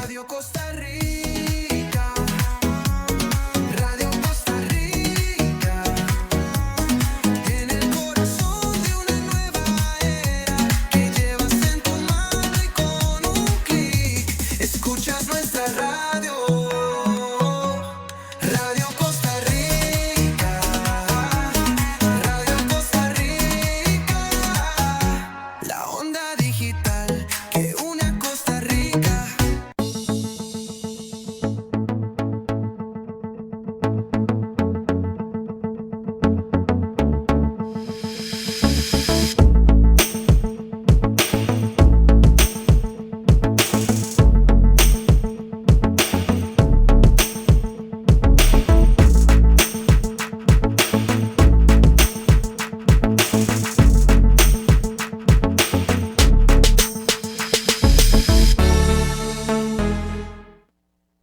Radio Costa Rica, Radio Costa Rica, en el corazón de una nueva era que llevas en tu mano y con un clic escuchas nuestra radio. Radio Costa Rica, Radio Costa Rica, la onda digital que une a Costa Rica.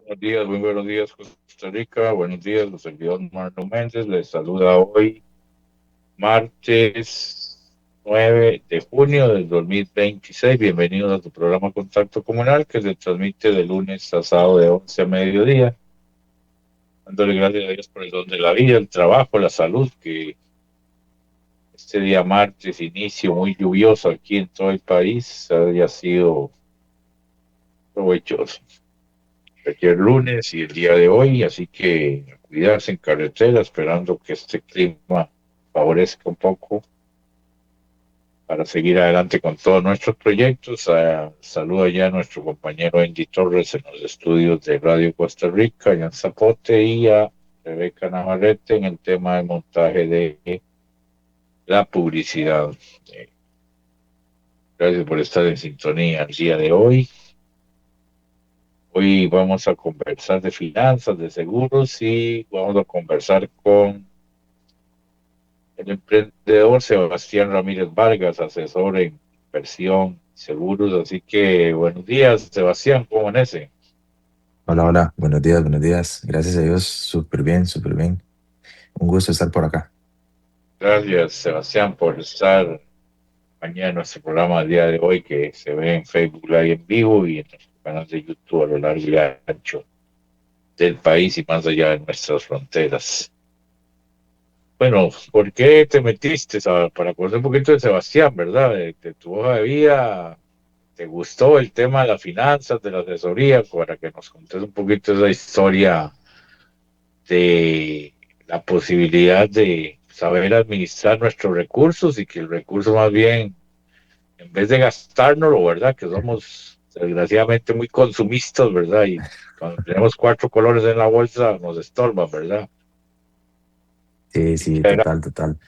Buenos días, muy buenos días, Costa Rica. Buenos días, los servidores Marlon Méndez. Les saluda hoy, martes 9 de junio del 2026. Bienvenidos a tu programa Contacto Comunal, que se transmite de lunes a sábado de 11 a mediodía. Dándole gracias a Dios por el don de la vida, el trabajo, la salud, que este día martes, inicio muy lluvioso aquí en todo el país, haya sido provechoso. Ayer lunes y el día de hoy, así que a cuidarse en carretera, esperando que este clima favorezca un poco para seguir adelante con todos nuestros proyectos. Saludo ya a nuestro compañero Andy Torres en los estudios de Radio Costa Rica, Jan Zapote, y a Rebeca Navarrete en el tema de montaje de la publicidad. Gracias por estar en sintonía el día de hoy. Hoy vamos a conversar de finanzas, de seguros, y vamos a conversar con el emprendedor Sebastián Ramírez Vargas, asesor en inversión, seguros. Así que buenos días, Sebastián, ¿cómo amanece? Hola, hola, buenos días, buenos días. Gracias a Dios, súper bien, súper bien. Un gusto estar por acá. Gracias, Sebastián, por estar mañana en nuestro programa el día de hoy, que se ve en Facebook Live en vivo y en nuestro canal de YouTube a lo largo y ancho del país y más allá de nuestras fronteras. Bueno, ¿por qué te metiste? Para conocer un poquito de Sebastián, ¿verdad? De tu hoja de vida. ¿Te gustó el tema de las finanzas, de la asesoría? Para que nos contes un poquito esa historia de la posibilidad de saber administrar nuestros recursos y que el recurso más bien, en vez de gastárnoslo, ¿verdad? Que somos desgraciadamente muy consumistas, ¿verdad? Y cuando tenemos cuatro colores en la bolsa nos estorban, ¿verdad? Sí, Así sí, que total, total,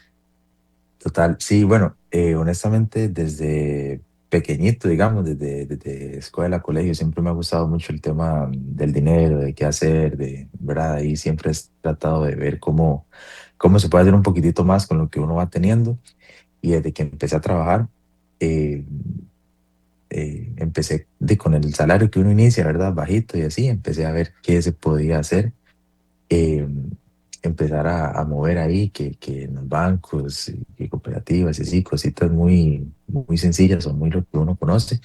total. Sí, bueno, honestamente, desde pequeñito, digamos, desde escuela, colegio, siempre me ha gustado mucho el tema del dinero, de qué hacer, ¿verdad? Y siempre he tratado de ver cómo se puede hacer un poquitito más con lo que uno va teniendo. Y desde que empecé a trabajar, eh, empecé con el salario que uno inicia, ¿verdad? Bajito y así, empecé a ver qué se podía hacer, eh, empezar a mover ahí, que en los bancos, y cooperativas y así, cositas muy, muy sencillas o muy lo que uno conoce.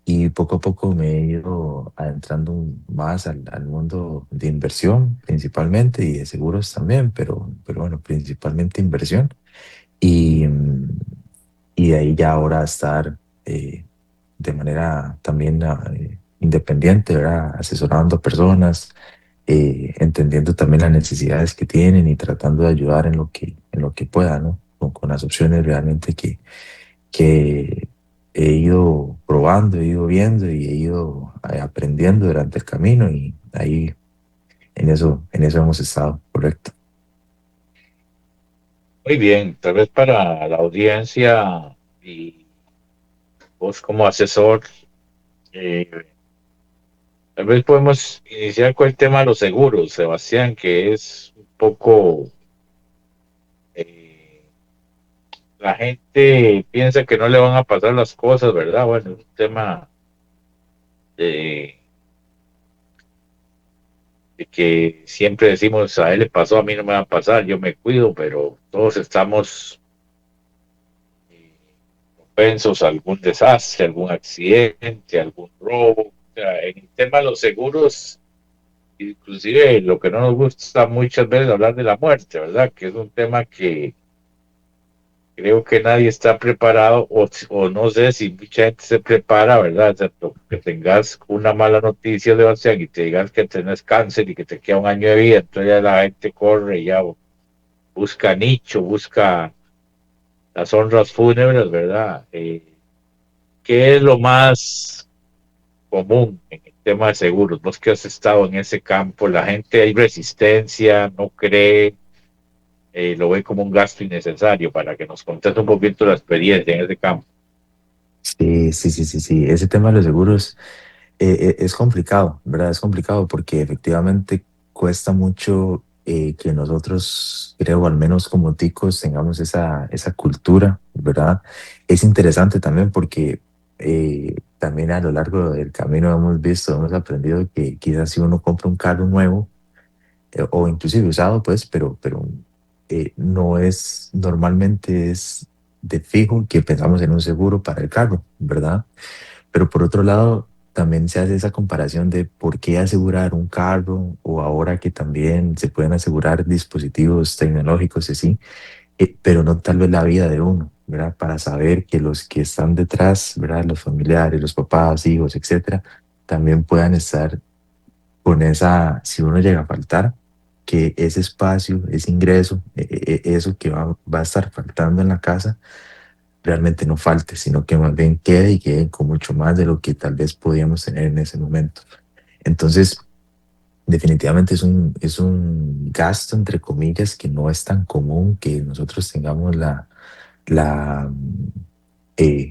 Y poco a poco me he ido adentrando más al mundo de inversión principalmente y de seguros también, pero bueno, principalmente inversión. Y, y de ahí ya ahora estar de manera también independiente, ¿verdad? Asesorando personas, entendiendo también las necesidades que tienen y tratando de ayudar en lo que pueda, ¿no? Con las opciones realmente que he ido probando, he ido viendo y he ido aprendiendo durante el camino y ahí en eso hemos estado, correcto. muy bien, tal vez para la audiencia y vos como asesor, eh, tal vez podemos iniciar con el tema de los seguros, Sebastián, que es un poco, eh, la gente piensa que no le van a pasar las cosas, ¿verdad? Bueno, es un tema de, de que siempre decimos, a él le pasó, a mí no me va a pasar, yo me cuido, pero todos estamos propensos a algún desastre, algún accidente, algún robo. sea, en el tema de los seguros, inclusive lo que no nos gusta muchas veces hablar de la muerte, ¿verdad? Que es un tema que creo que nadie está preparado o no sé si mucha gente se prepara, ¿verdad? Excepto que tengas una mala noticia de Sebastián y te digan que tenés cáncer y que te queda un año de vida, entonces ya la gente corre y ya busca nicho, busca las honras fúnebres, ¿verdad? ¿Qué es lo más común en el tema de seguros? Vos que has estado en ese campo, la gente hay resistencia, no cree, lo ve como un gasto innecesario para que nos contes un poquito la experiencia en ese campo. Sí, sí, sí, sí, sí. Ese tema de los seguros es complicado, ¿verdad? Es complicado porque efectivamente cuesta mucho que nosotros, creo, al menos como ticos, tengamos esa cultura, ¿verdad? Es interesante también porque también a lo largo del camino hemos visto, hemos aprendido que quizás si uno compra un carro nuevo, o inclusive usado, pues, pero no es, normalmente es de fijo que pensamos en un seguro para el carro, ¿verdad? Pero por otro lado, también se hace esa comparación de por qué asegurar un carro o ahora que también se pueden asegurar dispositivos tecnológicos y así, pero no tal vez la vida de uno, ¿verdad? Para saber que los que están detrás, ¿verdad? Los familiares, los papás, hijos, etcétera, también puedan estar con esa, si uno llega a faltar, que ese espacio, ese ingreso, eso que va a estar faltando en la casa, realmente no falte, sino que más bien quede y quede con mucho más de lo que tal vez podíamos tener en ese momento. Entonces, definitivamente es un gasto, entre comillas, que no es tan común que nosotros tengamos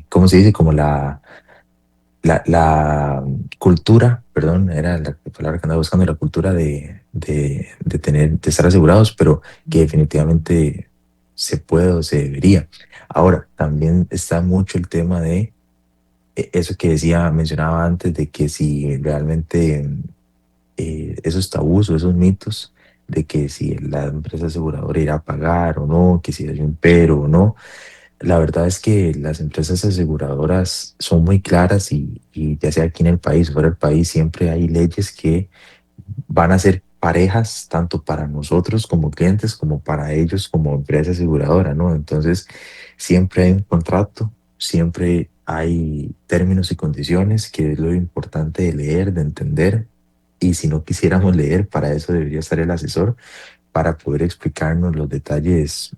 ¿cómo se dice? Como la cultura, perdón, era la palabra que andaba buscando, la cultura de tener, de estar asegurados, pero que definitivamente se puede o se debería. Ahora, también está mucho el tema de eso que decía, mencionaba antes, de que si realmente esos tabús o esos mitos de que si la empresa aseguradora irá a pagar o no, que si hay un pero o no, la verdad es que las empresas aseguradoras son muy claras y ya sea aquí en el país o fuera del país, siempre hay leyes que van a ser parejas tanto para nosotros como clientes como para ellos como empresa aseguradora, ¿no? Entonces, siempre hay un contrato, siempre hay términos y condiciones, que es lo importante de leer, de entender. Y si no quisiéramos leer, para eso debería estar el asesor, para poder explicarnos los detalles,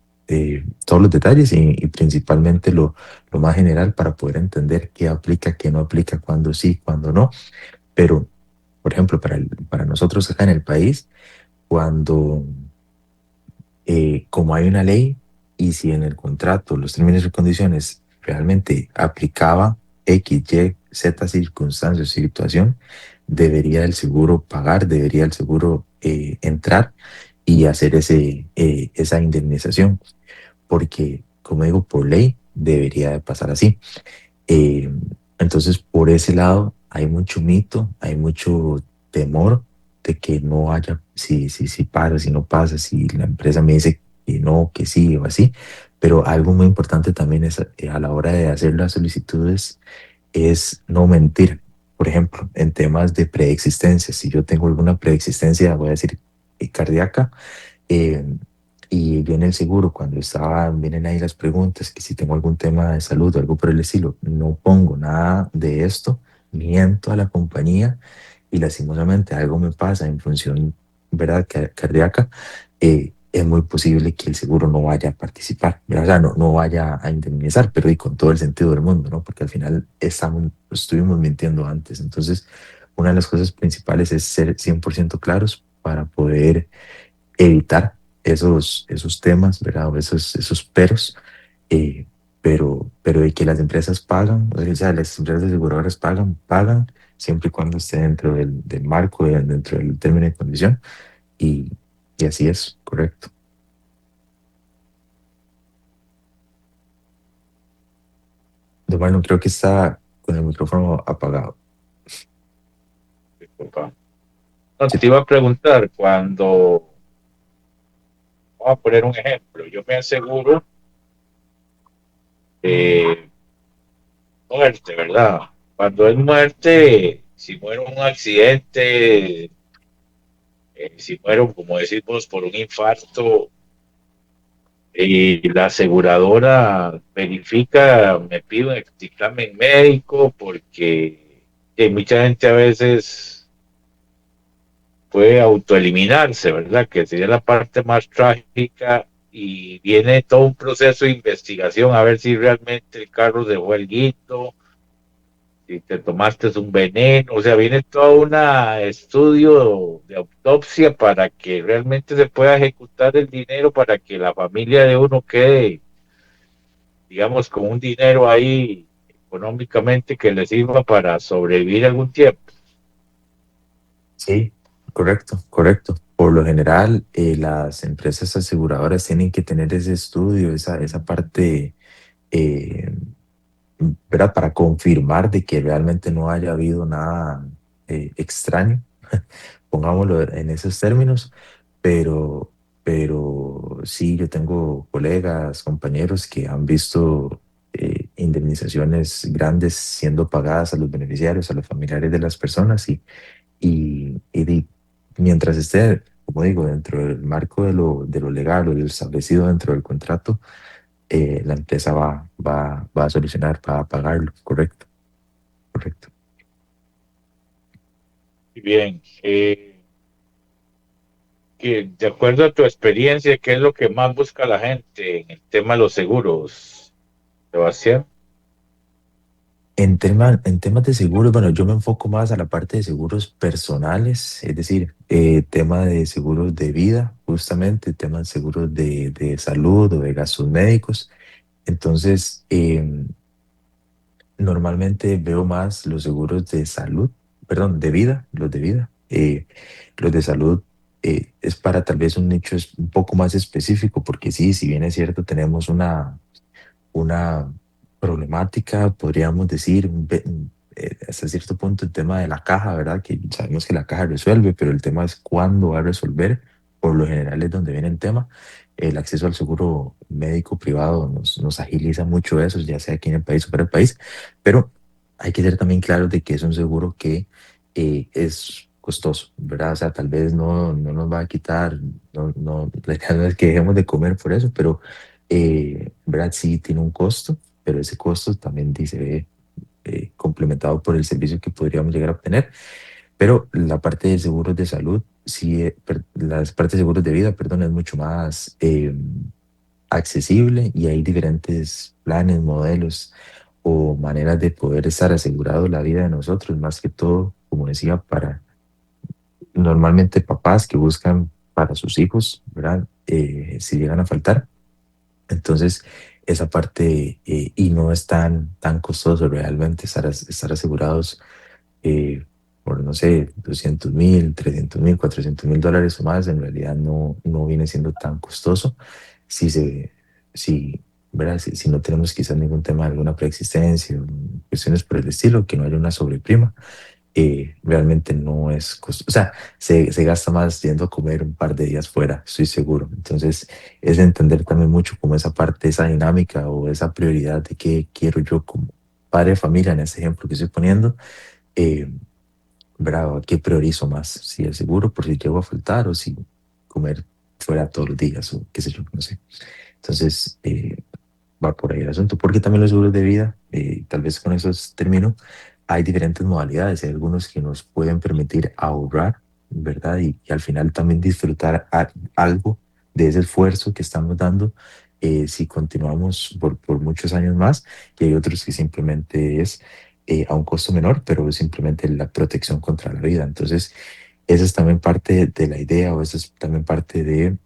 todos los detalles y principalmente lo más general para poder entender qué aplica, qué no aplica, cuándo sí, cuándo no. Pero, por ejemplo, para nosotros acá en el país, cuando, como hay una ley y si en el contrato los términos y condiciones realmente aplicaba X, Y, Z circunstancias, situación, debería el seguro pagar, debería el seguro entrar y hacer esa indemnización, porque, como digo, por ley debería de pasar así. Eh, entonces, por ese lado, hay mucho mito, hay mucho temor de que no haya, si pasa, si no pasa, si la empresa me dice que no, que sí o así. Pero algo muy importante también es a la hora de hacer las solicitudes es no mentir. Por ejemplo, en temas de preexistencia, si yo tengo alguna preexistencia, voy a decir cardíaca, eh, y viene el seguro, cuando vienen ahí las preguntas, que si tengo algún tema de salud o algo por el estilo, no pongo nada de esto, miento a la compañía y lastimosamente algo me pasa en función, ¿verdad?, cardíaca, es muy posible que el seguro no vaya a participar, ¿verdad? O sea, no vaya a indemnizar, pero y con todo el sentido del mundo, ¿no? Porque al final estuvimos mintiendo antes. Entonces, una de las cosas principales es ser 100% claros para poder evitar esos temas, ¿verdad? O esos peros, eh, pero de que las empresas pagan, o sea, las empresas aseguradoras pagan siempre y cuando esté dentro del marco, dentro del término y condición, y, y así es, correcto. Don Marlon, creo que está con el micrófono apagado. Disculpa. No, Sí, te iba a preguntar, vamos a poner un ejemplo, yo me aseguro muerte, ¿verdad? Cuando es muerte, si muero en un accidente, si muero, como decimos, por un infarto, y la aseguradora verifica, me pide un dictamen médico porque mucha gente a veces puede autoeliminarse, ¿verdad? Que sería la parte más trágica y viene todo un proceso de investigación a ver si realmente el carro dejó el guito, si te tomaste un veneno, o sea, viene todo un estudio de autopsia para que realmente se pueda ejecutar el dinero para que la familia de uno quede, digamos, con un dinero ahí económicamente que le sirva para sobrevivir algún tiempo. Sí, correcto, correcto. Por lo general, las empresas aseguradoras tienen que tener ese estudio, esa parte, eh, ¿verdad? Para confirmar de que realmente no haya habido nada extraño, pongámoslo en esos términos, pero, pero sí, yo tengo colegas, compañeros que han visto indemnizaciones grandes siendo pagadas a los beneficiarios, a los familiares de las personas mientras esté, como digo, dentro del marco de lo legal o de lo establecido dentro del contrato, la empresa va a solucionar, va a pagarlo, correcto, correcto. Bien, que de acuerdo a tu experiencia, ¿qué es lo que más busca la gente en el tema de los seguros, Sebastián? En temas de seguros, bueno, yo me enfoco más a la parte de seguros personales, es decir, tema de seguros de vida, justamente, temas de seguros de salud o de gastos médicos. Entonces, normalmente veo más los seguros de salud, perdón, de vida, los de vida. Los de salud es para tal vez un nicho un poco más específico, porque sí, si bien es cierto, tenemos una problemática, podríamos decir, hasta cierto punto el tema de la caja, ¿verdad? Que sabemos que la caja resuelve, pero el tema es cuándo va a resolver. Por lo general es donde viene el tema. El acceso al seguro médico privado nos agiliza mucho eso, ya sea aquí en el país o fuera del país, pero hay que ser también claros de que es un seguro que es costoso, ¿verdad? O sea, tal vez no nos va a quitar, la idea no es que dejemos de comer por eso, pero ¿verdad? Sí tiene un costo, pero ese costo también dice complementado por el servicio que podríamos llegar a obtener. Pero la parte de seguros de salud, sí, las partes de seguros de vida, perdón, es mucho más accesible y hay diferentes planes, modelos o maneras de poder estar asegurado la vida de nosotros, más que todo, como decía, para normalmente papás que buscan para sus hijos, ¿verdad? Si llegan a faltar. Entonces, esa parte, y no es tan costoso realmente estar asegurados por, no sé, 200.000, 300.000, 400.000 dólares o más, en realidad no viene siendo tan costoso. Si se, si, ¿verdad? Si no tenemos quizás ningún tema de alguna preexistencia o cuestiones por el estilo, que no haya una sobreprima, realmente no es costoso. O sea, se gasta más yendo a comer un par de días fuera, estoy seguro. Entonces, es entender también mucho como esa parte, esa dinámica o esa prioridad de qué quiero yo como padre de familia, en este ejemplo que estoy poniendo, eh, ¿verdad? ¿Qué priorizo más? Si el seguro por si llego a faltar o si comer fuera todos los días o qué sé yo, no sé. Entonces, va por ahí el asunto, porque también los seguros de vida, tal vez con eso termino, hay diferentes modalidades, hay algunos que nos pueden permitir ahorrar, ¿verdad? Y al final también disfrutar algo de ese esfuerzo que estamos dando si continuamos por muchos años más, y hay otros que simplemente es a un costo menor, pero simplemente la protección contra la vida. Entonces, esa es también parte de la idea o esa es también parte de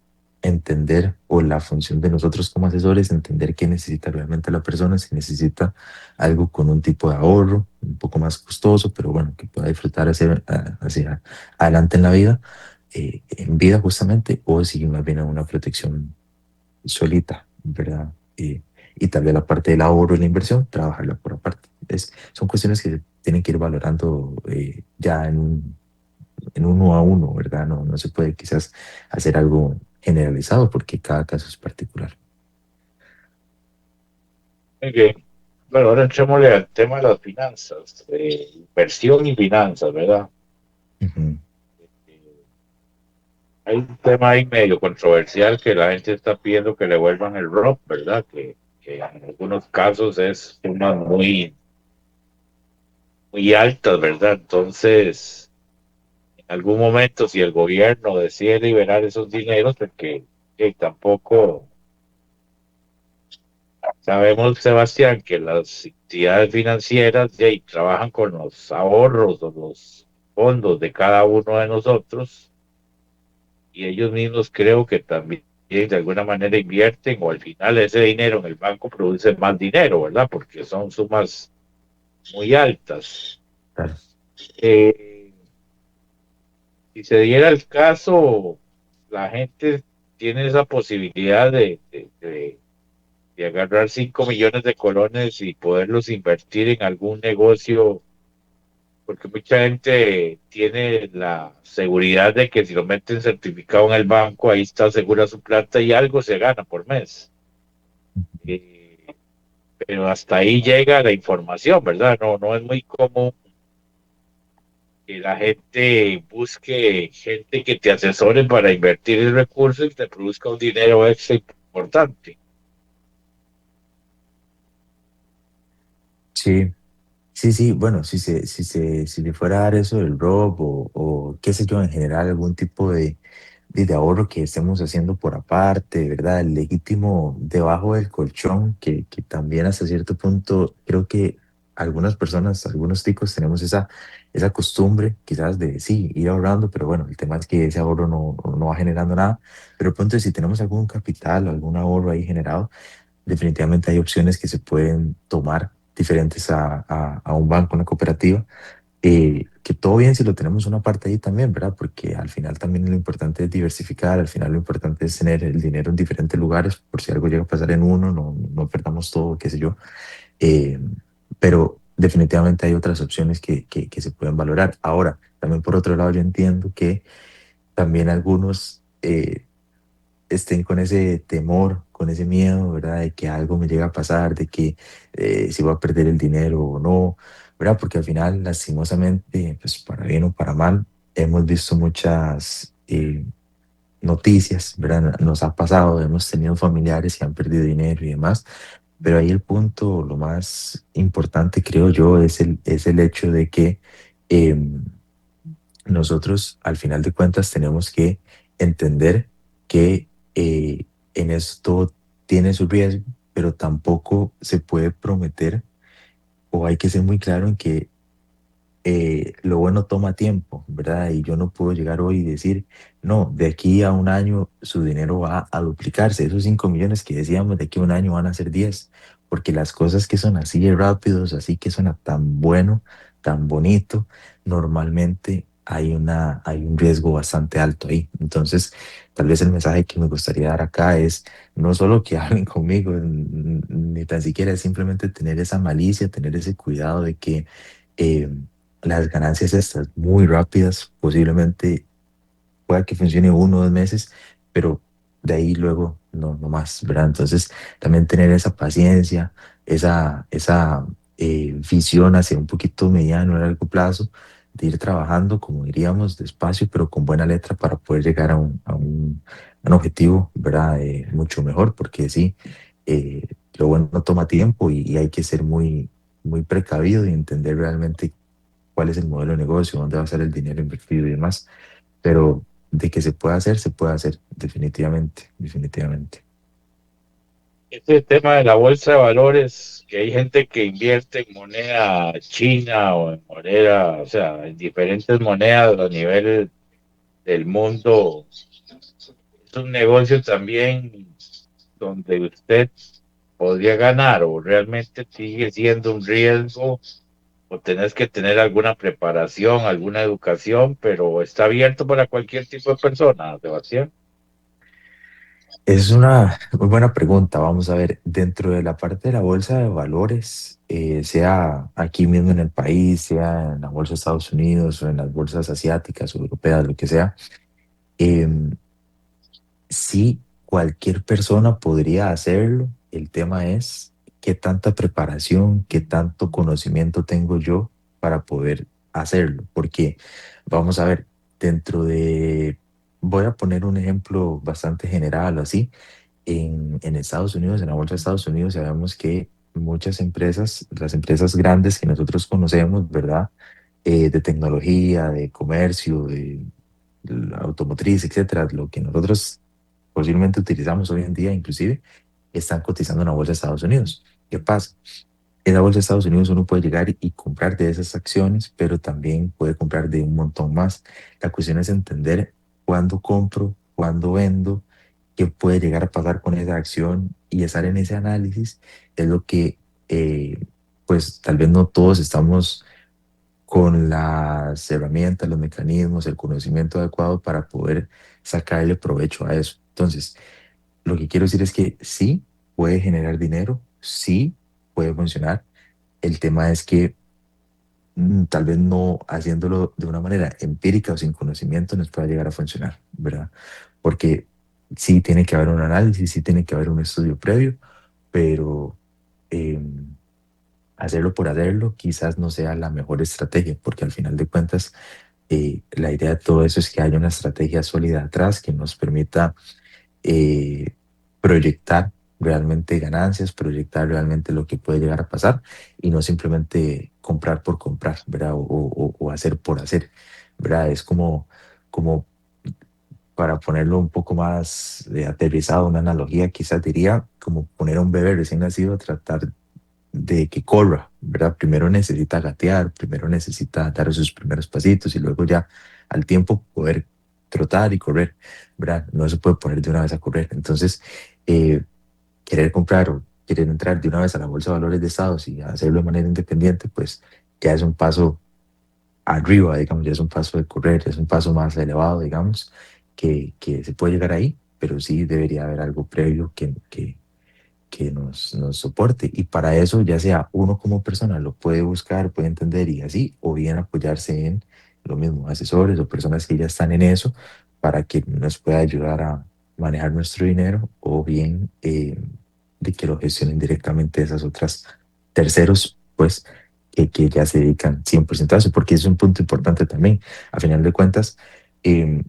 entender o la función de nosotros como asesores, entender qué necesita realmente la persona, si necesita algo con un tipo de ahorro, un poco más costoso, pero bueno, que pueda disfrutar hacia adelante en la vida, en vida justamente, o si más bien a una protección solita, ¿verdad? Y tal vez la parte del ahorro y la inversión, trabajarla por aparte. Son cuestiones que se tienen que ir valorando ya en uno a uno, ¿verdad? No se puede quizás hacer algo generalizado porque cada caso es particular. Muy bien. Bueno, ahora entrémosle al tema de las finanzas, inversión y finanzas, ¿verdad? Ujú. Eh, Hay un tema ahí medio controversial que la gente está pidiendo que le vuelvan el ROP, ¿verdad? Que en algunos casos es sumas muy altas, ¿verdad? Entonces, en algún momento, si el gobierno decide liberar esos dineros, porque tampoco sabemos, Sebastián, que las entidades financieras trabajan con los ahorros o los fondos de cada uno de nosotros y ellos mismos creo que también de alguna manera invierten o al final ese dinero en el banco produce más dinero, ¿verdad? Porque son sumas muy altas. Claro. Eh, si se diera el caso, la gente tiene esa posibilidad de agarrar 5 millones de colones y poderlos invertir en algún negocio, porque mucha gente tiene la seguridad de que si lo meten certificado en el banco, ahí está segura su plata y algo se gana por mes. Eh, pero hasta ahí llega la información, ¿verdad? No, no es muy común que la gente busque gente que te asesore para invertir el recurso y que te produzca un dinero extra importante. Sí, sí, sí, bueno, si le fuera a dar eso del ROB o qué sé yo, en general algún tipo de ahorro que estemos haciendo por aparte, ¿verdad? El legítimo debajo del colchón, que también hasta cierto punto creo que algunas personas, algunos ticos tenemos esa costumbre quizás de sí, ir ahorrando, pero bueno, el tema es que ese ahorro no va generando nada, pero el punto es si tenemos algún capital o algún ahorro ahí generado, definitivamente hay opciones que se pueden tomar diferentes a un banco, una cooperativa, que todo bien si lo tenemos una parte ahí también, ¿verdad? Porque al final también lo importante es diversificar, al final lo importante es tener el dinero en diferentes lugares, por si algo llega a pasar en uno, no perdamos todo, qué sé yo. Eh, pero definitivamente hay otras opciones que se pueden valorar. Ahora, también por otro lado, yo entiendo que también algunos estén con ese temor, con ese miedo, ¿verdad? De que algo me llegue a pasar, de que si voy a perder el dinero o no, ¿verdad? Porque al final, lastimosamente, pues para bien o para mal, hemos visto muchas noticias, ¿verdad? Nos ha pasado, hemos tenido familiares que han perdido dinero y demás, pero ahí el punto, lo más importante, creo yo, es el hecho de que em, nosotros al final de cuentas tenemos que entender que en esto tiene su riesgo, pero tampoco se puede prometer o hay que ser muy claro en que lo bueno toma tiempo, ¿verdad? Y yo no puedo llegar hoy y decir, no, de aquí a un año su dinero va a duplicarse. Esos 5 millones que decíamos, de aquí a un año van a ser 10 porque las cosas que son así de rápidos, así que suena tan bueno, tan bonito, normalmente hay un riesgo bastante alto ahí. Entonces, tal vez el mensaje que me gustaría dar acá es no solo que hablen conmigo, ni tan siquiera es simplemente tener esa malicia, tener ese cuidado de que eh, las ganancias estas muy rápidas, posiblemente pueda que funcione 1 o 2 meses, pero de ahí luego no más, ¿verdad? Entonces, también tener esa paciencia, esa visión hacia un poquito mediano a largo plazo, de ir trabajando, como diríamos, despacio, pero con buena letra para poder llegar a un objetivo, ¿verdad? Mucho mejor, porque sí, lo bueno toma tiempo y hay que ser muy precavido y entender realmente cuál es el modelo de negocio, dónde va a ser el dinero invertido y demás. Pero de que se puede hacer, definitivamente, definitivamente. Este tema de la bolsa de valores, que hay gente que invierte en moneda china o en moneda, o sea, en diferentes monedas a nivel del mundo, es un negocio también donde usted podría ganar o realmente sigue siendo un riesgo o tenés que tener alguna preparación, alguna educación, pero está abierto para cualquier tipo de persona, Sebastián. Es una muy buena pregunta. Vamos a ver, dentro de la parte de la bolsa de valores, sea aquí mismo en el país, sea en la bolsa de Estados Unidos o en las bolsas asiáticas o europeas, lo que sea, em, sí, cualquier persona podría hacerlo. El tema es qué tanta preparación, qué tanto conocimiento tengo yo para poder hacerlo. Porque vamos a ver, dentro de, voy a poner un ejemplo bastante general o así, en Estados Unidos, en la bolsa de Estados Unidos, sabemos que muchas empresas, las empresas grandes que nosotros conocemos, ¿verdad? De tecnología, de comercio, de la automotriz, etcétera, lo que nosotros posiblemente utilizamos hoy en día, inclusive, están cotizando en la bolsa de Estados Unidos. ¿Qué pasa? En la bolsa de Estados Unidos uno puede llegar y comprar de esas acciones, pero también puede comprar de un montón más. La cuestión es entender cuándo compro, cuándo vendo, qué puede llegar a pasar con esa acción y estar en ese análisis es lo que, pues tal vez no todos estamos con las herramientas, los mecanismos, el conocimiento adecuado para poder sacarle provecho a eso. Entonces, lo que quiero decir es que sí puede generar dinero, sí puede funcionar. El tema es que tal vez no haciéndolo de una manera empírica o sin conocimiento nos pueda llegar a funcionar, ¿verdad? Porque sí tiene que haber un análisis, sí tiene que haber un estudio previo, pero hacerlo por hacerlo quizás no sea la mejor estrategia, porque al final de cuentas la idea de todo eso es que haya una estrategia sólida atrás que nos permita eh, proyectar realmente ganancias, proyectar realmente lo que puede llegar a pasar y no simplemente comprar por comprar, ¿verdad? O hacer por hacer, ¿verdad? Es como para ponerlo un poco más aterrizado, una analogía, quizás diría como poner a un bebé recién nacido a tratar de que corra, ¿verdad? Primero necesita gatear, primero necesita dar sus primeros pasitos y luego ya al tiempo poder trotar y correr, ¿verdad? No se puede poner de una vez a correr. Entonces, eh, querer comprar o querer entrar de una vez a la bolsa de valores de Estados y hacerlo de manera independiente, pues ya es un paso arriba, digamos, ya es un paso de correr, ya es un paso más elevado, digamos, que se puede llegar ahí, pero sí debería haber algo previo que nos soporte. Y para eso, ya sea uno como persona lo puede buscar, puede entender y así, o bien apoyarse en lo mismo, asesores o personas que ya están en eso para que nos pueda ayudar a manejar nuestro dinero, o bien de que lo gestionen directamente esas otras terceros, pues, que ya se dedican 100% a eso, porque es un punto importante también. A final de cuentas, em,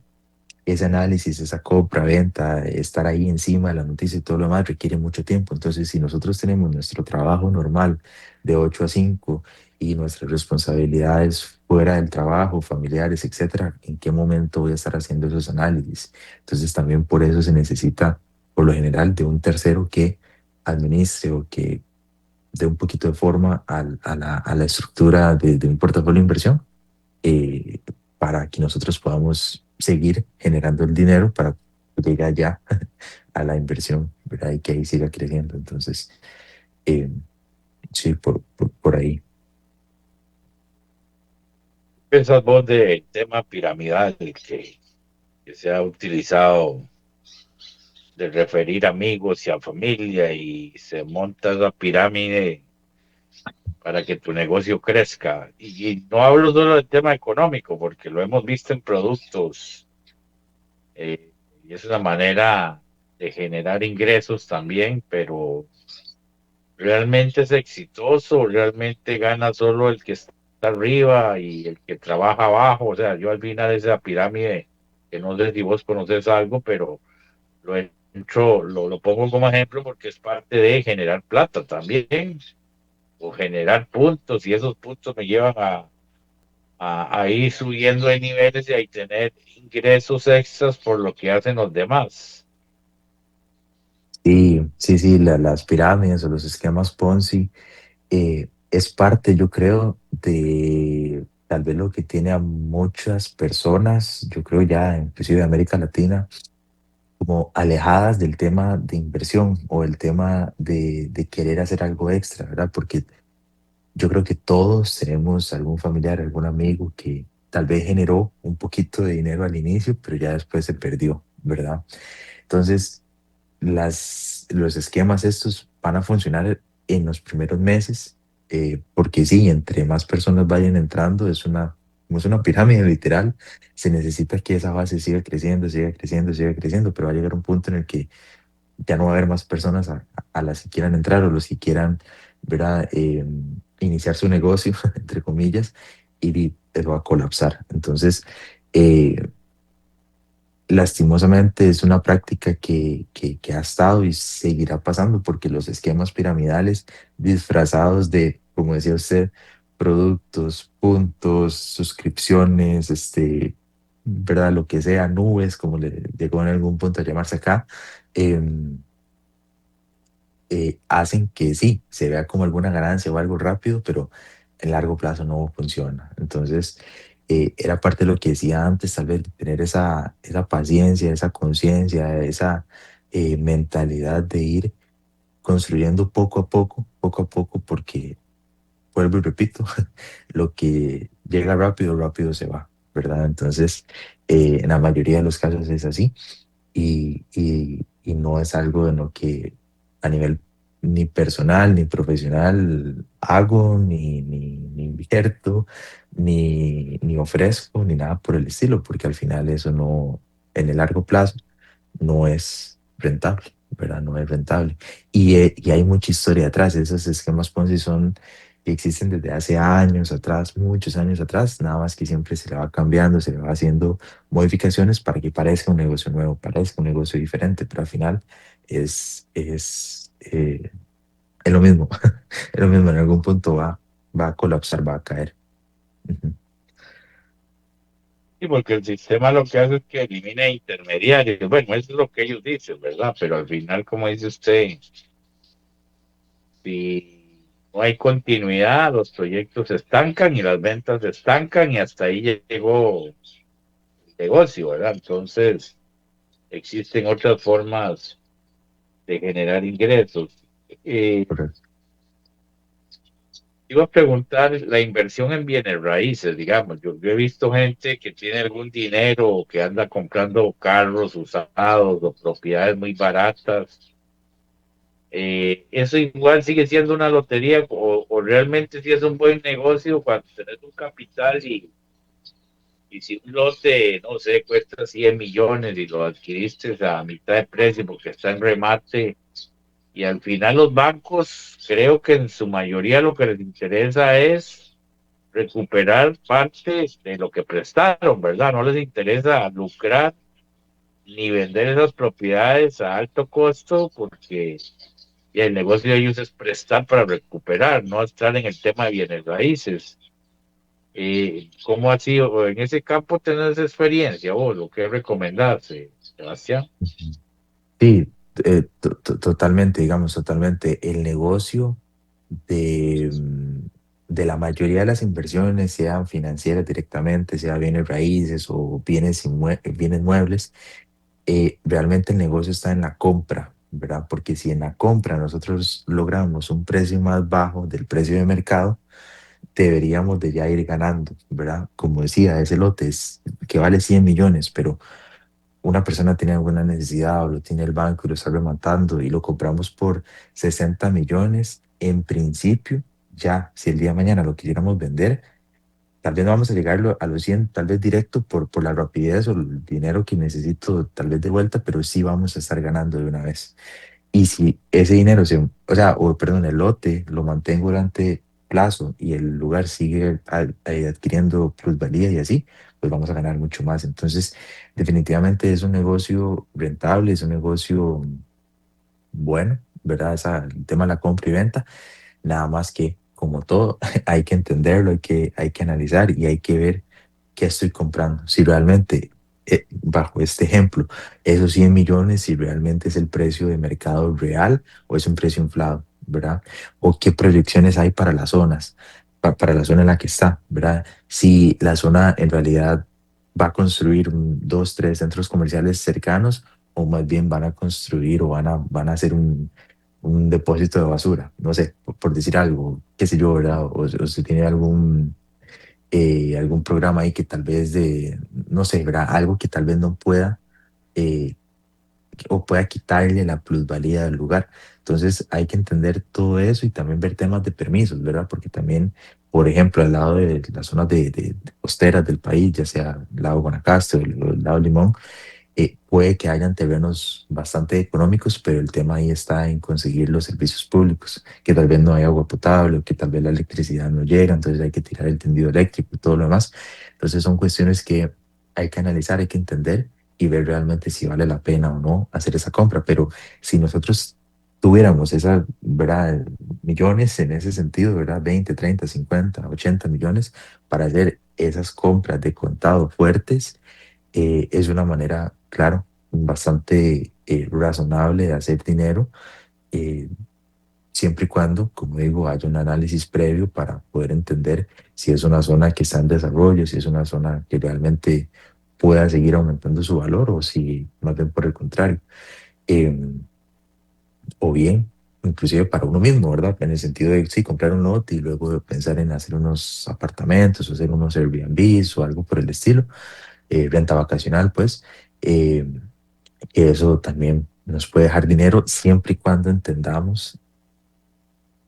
ese análisis, esa compra, venta, estar ahí encima de la noticia y todo lo demás requiere mucho tiempo. Entonces, si nosotros tenemos nuestro trabajo normal de 8 a 5 y nuestras responsabilidades fuera del trabajo, familiares, etcétera, ¿en qué momento voy a estar haciendo esos análisis? Entonces, también por eso se necesita, por lo general, de un tercero que administre o que dé un poquito de forma a la estructura de un portafolio de inversión eh, para que nosotros podamos seguir generando el dinero para que llegue ya a la inversión, ¿verdad? Y que ahí siga creciendo. Entonces, eh, sí, por ahí. ¿Qué pensás vos del tema piramidal que se ha utilizado de referir amigos y a familia y se monta esa pirámide para que tu negocio crezca? Y no hablo solo del tema económico, porque lo hemos visto en productos y es una manera de generar ingresos también, pero ¿realmente es exitoso? ¿Realmente gana solo el que está arriba y el que trabaja abajo? O sea, yo al final de esa pirámide, que no sé si vos conoces algo, pero lo pongo como ejemplo porque es parte de generar plata también, o generar puntos, y esos puntos me llevan a ir subiendo de niveles y a tener ingresos extras por lo que hacen los demás. Sí, sí, sí, las pirámides o los esquemas Ponzi es parte, yo creo, de tal vez lo que tiene a muchas personas, yo creo ya inclusive de América Latina, como alejadas del tema de inversión o el tema de querer hacer algo extra, ¿verdad? Porque yo creo que todos tenemos algún familiar, algún amigo que tal vez generó un poquito de dinero al inicio, pero ya después se perdió, ¿verdad? Entonces, los esquemas estos van a funcionar en los primeros meses, porque sí, entre más personas vayan entrando, como es una pirámide literal, se necesita que esa base siga creciendo, siga creciendo, siga creciendo, pero va a llegar un punto en el que ya no va a haber más personas a las que quieran entrar o los que quieran, ¿verdad? Iniciar su negocio, entre comillas, y eso va a colapsar. Entonces, eh, lastimosamente es una práctica que ha estado y seguirá pasando porque los esquemas piramidales disfrazados de, como decía usted, productos, puntos, suscripciones, ¿verdad? Lo que sea, nubes, como le llegó en algún punto a llamarse acá, em, hacen que sí, se vea como alguna ganancia o algo rápido, pero en largo plazo no funciona. Entonces, era parte de lo que decía antes, tal vez de tener esa paciencia, esa conciencia, esa mentalidad de ir construyendo poco a poco, porque vuelvo y repito, lo que llega rápido, rápido se va, ¿verdad? Entonces, en la mayoría de los casos es así y no es algo en lo que a nivel ni personal ni profesional hago, ni invierto, ni ofrezco, ni nada por el estilo, porque al final eso no, en el largo plazo, no es rentable, ¿verdad? No es rentable. Y hay mucha historia atrás. Esos esquemas Ponzi son que existen desde hace años atrás, muchos años atrás, nada más que siempre se le va cambiando, se le va haciendo modificaciones para que parezca un negocio nuevo, parezca un negocio diferente, pero al final es lo mismo, es lo mismo, en algún punto va a colapsar, va a caer. Ujú. Sí, porque el sistema lo que hace es que elimina intermediarios. Bueno, eso es lo que ellos dicen, ¿verdad? Pero al final, como dice usted, si no hay continuidad, los proyectos se estancan y las ventas se estancan y hasta ahí llegó el negocio, ¿verdad? Entonces, existen otras formas de generar ingresos. Eh, Correcto. Iba a preguntar la inversión en bienes raíces, digamos. Yo he visto gente que tiene algún dinero o que anda comprando carros usados o propiedades muy baratas. Eso igual sigue siendo una lotería o realmente sí es un buen negocio cuando tenés un capital y si un lote, no sé, cuesta 100 millones y lo adquiriste a mitad de precio porque está en remate. Y al final los bancos, creo que en su mayoría lo que les interesa es recuperar parte de lo que prestaron, ¿verdad? No les interesa lucrar ni vender esas propiedades a alto costo porque el negocio de ellos es prestar para recuperar, no estar en el tema de bienes raíces. ¿Cómo ha sido en ese campo tenés experiencia vos? ¿Lo que recomendás, Sebastián? Ujú. Sí, totalmente, digamos, totalmente. El negocio de la mayoría de las inversiones, sean financieras directamente, sea bienes raíces o bienes muebles, realmente el negocio está en la compra, ¿verdad? Porque si en la compra nosotros logramos un precio más bajo del precio de mercado, deberíamos de ya ir ganando, ¿verdad? Como decía, ese lote es que vale 100 millones, pero una persona tiene alguna necesidad o lo tiene el banco y lo está rematando y lo compramos por 60 millones, en principio, ya, si el día de mañana lo quisiéramos vender, tal vez no vamos a llegar a los 100, tal vez directo por la rapidez o el dinero que necesito tal vez de vuelta, pero sí vamos a estar ganando de una vez. Y si ese dinero o sea, o perdón, el lote lo mantengo durante plazo y el lugar sigue adquiriendo plusvalía y así, pues vamos a ganar mucho más. Entonces, definitivamente es un negocio rentable, es un negocio bueno, ¿verdad? El tema de la compra y venta. Nada más que, como todo, hay que entenderlo, hay que analizar y hay que ver qué estoy comprando. Si realmente, bajo este ejemplo, esos 100 millones, si realmente es el precio de mercado real o es un precio inflado, ¿verdad? O qué proyecciones hay para las zonas, para la zona en la que está, ¿verdad? Si la zona en realidad va a construir dos, tres centros comerciales cercanos o más bien van a construir o van a hacer un depósito de basura, no sé, por decir algo, qué sé yo, ¿verdad? O si tiene algún programa ahí que tal vez no sé, ¿verdad? Algo que tal vez no pueda eh, o pueda quitarle la plusvalía del lugar. Entonces hay que entender todo eso y también ver temas de permisos, ¿verdad? Porque también, por ejemplo, al lado de las zonas de costeras del país, ya sea el lado Guanacaste o el lado Limón, puede que hayan terrenos bastante económicos, pero el tema ahí está en conseguir los servicios públicos, que tal vez no hay agua potable o que tal vez la electricidad no llega, entonces hay que tirar el tendido eléctrico y todo lo demás. Entonces son cuestiones que hay que analizar, hay que entender y ver realmente si vale la pena o no hacer esa compra. Pero si nosotros tuviéramos esa, ¿verdad? Millones en ese sentido, ¿verdad? 20, 30, 50, 80 millones para hacer esas compras de contado fuertes, es una manera, claro, bastante razonable de hacer dinero, eh, siempre y cuando, como digo, haya un análisis previo para poder entender si es una zona que está en desarrollo, si es una zona que realmente pueda seguir aumentando su valor o si más bien por el contrario. Em, o bien, inclusive para uno mismo, ¿verdad? En el sentido de, sí, comprar un lote y luego pensar en hacer unos apartamentos o hacer unos Airbnbs o algo por el estilo, renta vacacional, pues. eh, que eso también nos puede dejar dinero siempre y cuando entendamos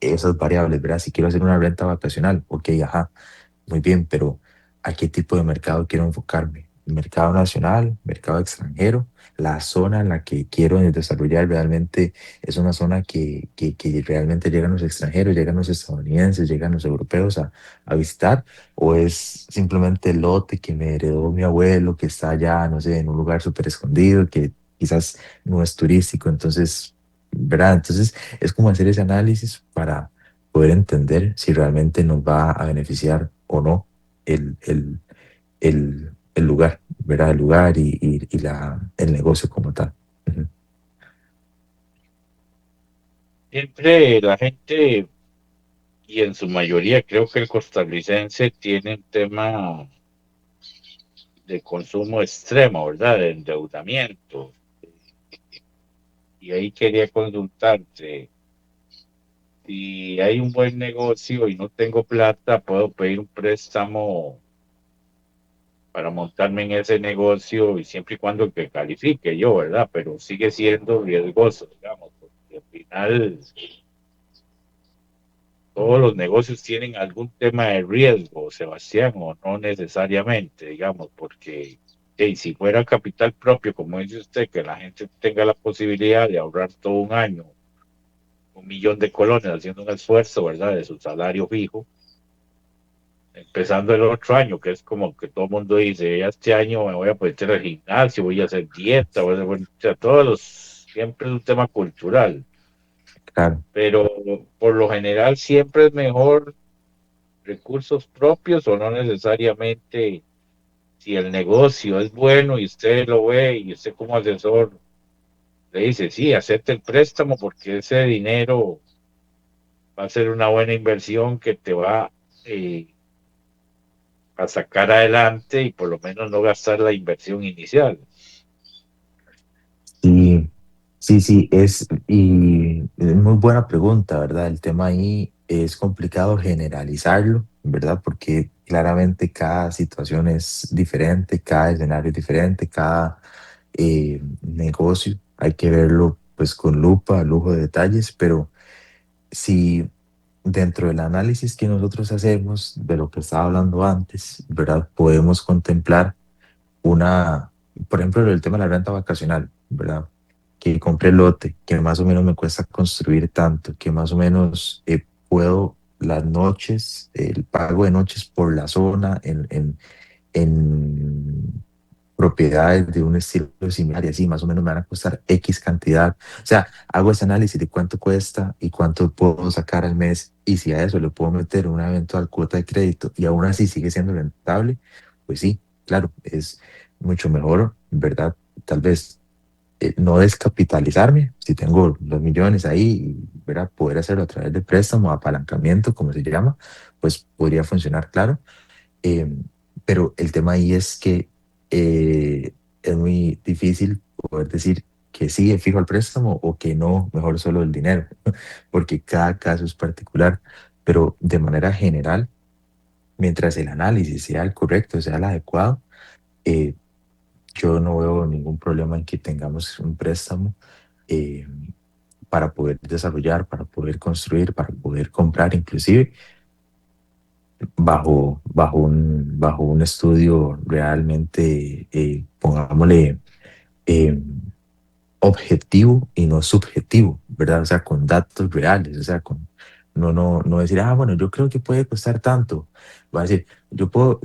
esas variables, ¿verdad? Si quiero hacer una renta vacacional, ok, ajá, muy bien, pero ¿a qué tipo de mercado quiero enfocarme? ¿Mercado nacional, mercado extranjero? La zona en la que quiero desarrollar realmente es una zona que realmente llegan los extranjeros, llegan los estadounidenses, llegan los europeos a visitar, o es simplemente el lote que me heredó mi abuelo, que está allá, no sé, en un lugar súper escondido, que quizás no es turístico, entonces, ¿verdad? Entonces es como hacer ese análisis para poder entender si realmente nos va a beneficiar o no el, el, el lugar, ¿verdad? El lugar el negocio como tal. Ujú. Siempre la gente, y en su mayoría creo que el costarricense tiene un tema de consumo extremo, ¿verdad? De endeudamiento. Y ahí quería consultarte, si hay un buen negocio y no tengo plata, puedo pedir un préstamo para montarme en ese negocio y siempre y cuando que califique yo, ¿verdad? Pero sigue siendo riesgoso, digamos, porque al final todos los negocios tienen algún tema de riesgo, Sebastián, o no necesariamente, digamos, porque hey, si fuera capital propio, como dice usted, que la gente tenga la posibilidad de ahorrar todo un año, 1 millón de colones haciendo un esfuerzo, ¿verdad? De su salario fijo, empezando el otro año, que es como que todo el mundo dice, ya este año me voy a meter al gimnasio, voy a hacer dieta, bueno, o sea, siempre es un tema cultural, Claro. pero por lo general siempre es mejor recursos propios o no necesariamente si el negocio es bueno y usted lo ve y usted como asesor le dice, sí, acepte el préstamo porque ese dinero va a ser una buena inversión que te va eh, a sacar adelante y por lo menos no gastar la inversión inicial. Sí, sí, sí, es muy buena pregunta, ¿verdad? El tema ahí es complicado generalizarlo, ¿verdad? Porque claramente cada situación es diferente, cada escenario es diferente, cada negocio hay que verlo pues con lupa, lujo de detalles, pero si dentro del análisis que nosotros hacemos de lo que estaba hablando antes, ¿verdad? Podemos contemplar una, por ejemplo, el tema de la renta vacacional, ¿verdad? Que compré el lote, que más o menos me cuesta construir tanto, que más o menos puedo las noches, el pago de noches por la zona en propiedades de un estilo similar y así, más o menos me van a costar X cantidad. O sea, hago ese análisis de cuánto cuesta y cuánto puedo sacar al mes y si a eso le puedo meter una eventual cuota de crédito y aún así sigue siendo rentable, pues sí, claro, es mucho mejor, ¿verdad? Tal vez no descapitalizarme, si tengo los millones ahí, y, ¿verdad? Poder hacerlo a través de préstamo, apalancamiento, como se llama, pues podría funcionar, claro. Eh, pero el tema ahí es que es muy difícil poder decir que sí, fijo al préstamo o que no, mejor solo el dinero, porque cada caso es particular. Pero de manera general, mientras el análisis sea el correcto, sea el adecuado, eh, yo no veo ningún problema en que tengamos un préstamo eh, para poder desarrollar, para poder construir, para poder comprar, inclusive bajo un estudio realmente, pongámosle, eh, objetivo y no subjetivo, ¿verdad? O sea, con datos reales, o sea, no decir, ah, bueno, yo creo que puede costar tanto. Va a decir,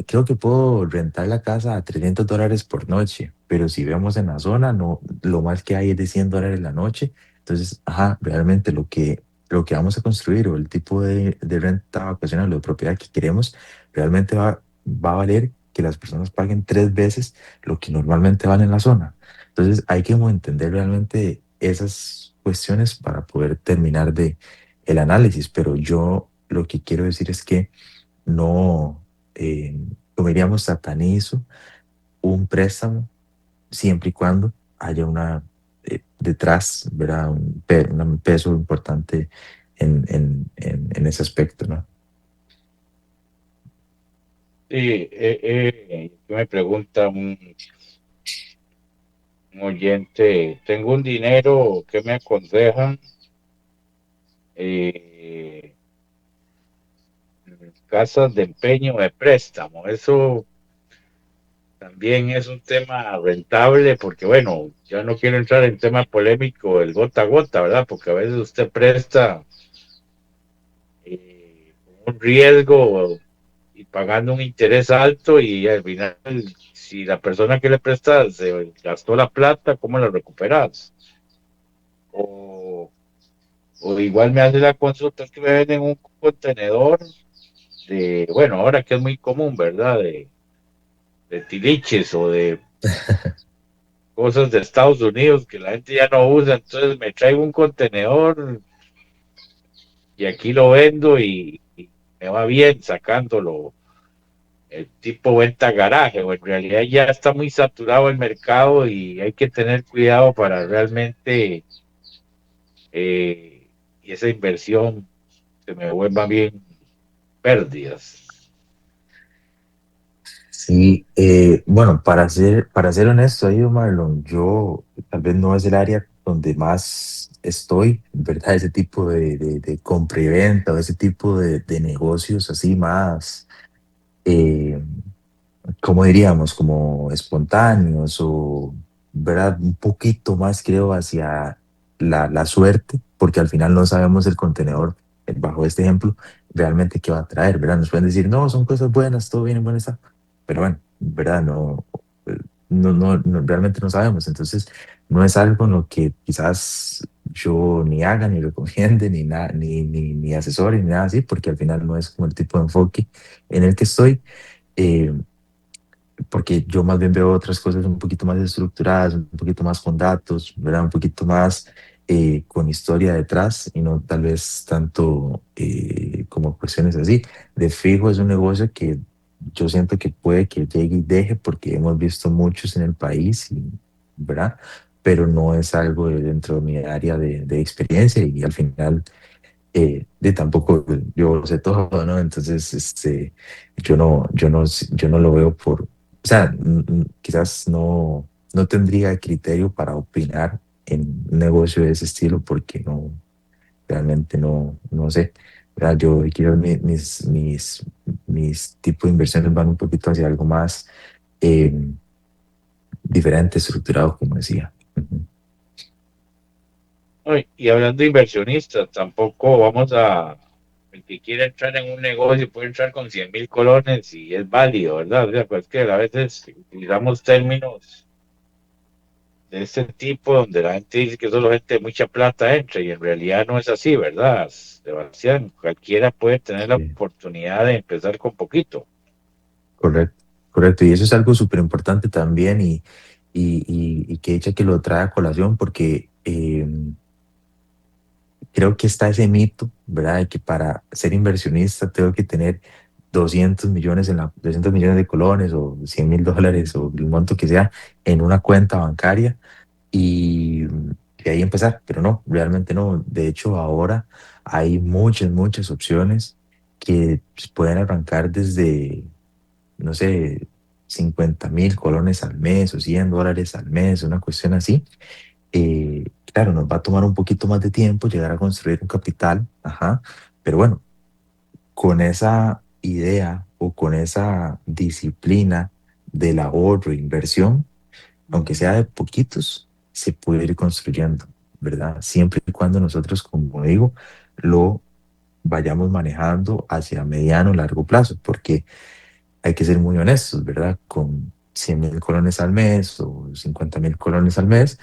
creo que puedo rentar la casa a $300 por noche, pero si vemos en la zona, no, lo más que hay es de $100 la noche. Entonces, ajá, realmente lo que vamos a construir o el tipo de renta vacacional o de propiedad que queremos, realmente va a valer que las personas paguen 3 veces lo que normalmente vale en la zona. Entonces hay que como entender realmente esas cuestiones para poder terminar de el análisis, pero yo lo que quiero decir es que no comeríamos satanizo un préstamo siempre y cuando haya detrás, ¿verdad? Un peso importante en ese aspecto, ¿no? Sí, me pregunta un oyente, tengo un dinero, ¿qué me aconsejan? Eh, Casas de empeño de préstamo, eso también es un tema rentable porque, bueno, ya no quiero entrar en tema polémico del gota a gota, ¿verdad? Porque a veces usted presta con un riesgo y pagando un interés alto y al final, si la persona que le presta se gastó la plata, ¿cómo la recuperas? O, o igual me hace la consulta que me venden un contenedor de, bueno, ahora que es muy común, ¿verdad? De tiliches o de cosas de Estados Unidos que la gente ya no usa, entonces me traigo un contenedor y aquí lo vendo y me va bien sacándolo el tipo venta garaje, o en realidad ya está muy saturado el mercado y hay que tener cuidado para realmente y esa inversión se me vuelva bien pérdidas. Sí, bueno, para ser honesto ahí, Marlon, yo tal vez no es el área donde más estoy, ¿verdad? Ese tipo de compra y venta o ese tipo de negocios así más, eh, ¿cómo diríamos? Como espontáneos o, ¿verdad? Un poquito más creo hacia la suerte, porque al final no sabemos el contenedor, bajo este ejemplo, realmente qué va a traer, ¿verdad? Nos pueden decir, no, son cosas buenas, todo viene en buen estado, pero bueno, ¿verdad? No, realmente no sabemos, entonces no es algo en lo que quizás yo ni haga, ni recomiende, ni, nada, ni asesore, ni nada así, porque al final no es como el tipo de enfoque en el que estoy. eh, Porque yo más bien veo otras cosas un poquito más estructuradas, un poquito más con datos, ¿verdad? Un poquito más con historia detrás y no tal vez tanto como cuestiones así. De fijo es un negocio que yo siento que puede que llegue y deje porque hemos visto muchos en el país, ¿verdad? Pero no es algo dentro de mi área de experiencia y al final de tampoco yo sé todo, ¿no? Entonces, yo no lo veo o sea, quizás no tendría criterio para opinar en un negocio de ese estilo porque realmente no sé, ¿verdad? Yo quiero mis tipos de inversiones van un poquito hacia algo más eh, diferente, estructurado, como decía. Ujú. Ay, y hablando de inversionistas, tampoco vamos a, el que quiera entrar en un negocio puede entrar con 100.000 colones y es válido, ¿verdad? O sea, pues que a veces utilizamos términos de este tipo donde la gente dice que solo gente de mucha plata entra y en realidad no es así, ¿verdad? Sebastián, cualquiera puede tener la Sí. oportunidad de empezar con poquito. Correcto, correcto. Y eso es algo súper importante también y que hecha que lo trae a colación porque creo que está ese mito, ¿verdad? De que para ser inversionista tengo que tener 200 millones de colones o $100.000 o el monto que sea en una cuenta bancaria y de ahí empezar, pero no, realmente no. De hecho, ahora hay muchas opciones que pues, pueden arrancar desde no sé, 50.000 colones al mes o $100 al mes, una cuestión así. Claro, nos va a tomar un poquito más de tiempo llegar a construir un capital, ajá, pero bueno, con esa idea o con esa disciplina del ahorro e inversión, aunque sea de poquitos, se puede ir construyendo, ¿verdad? Siempre y cuando nosotros, como digo, lo vayamos manejando hacia mediano o largo plazo, porque hay que ser muy honestos, ¿verdad? Con 100.000 colones al mes o 50.000 colones al mes,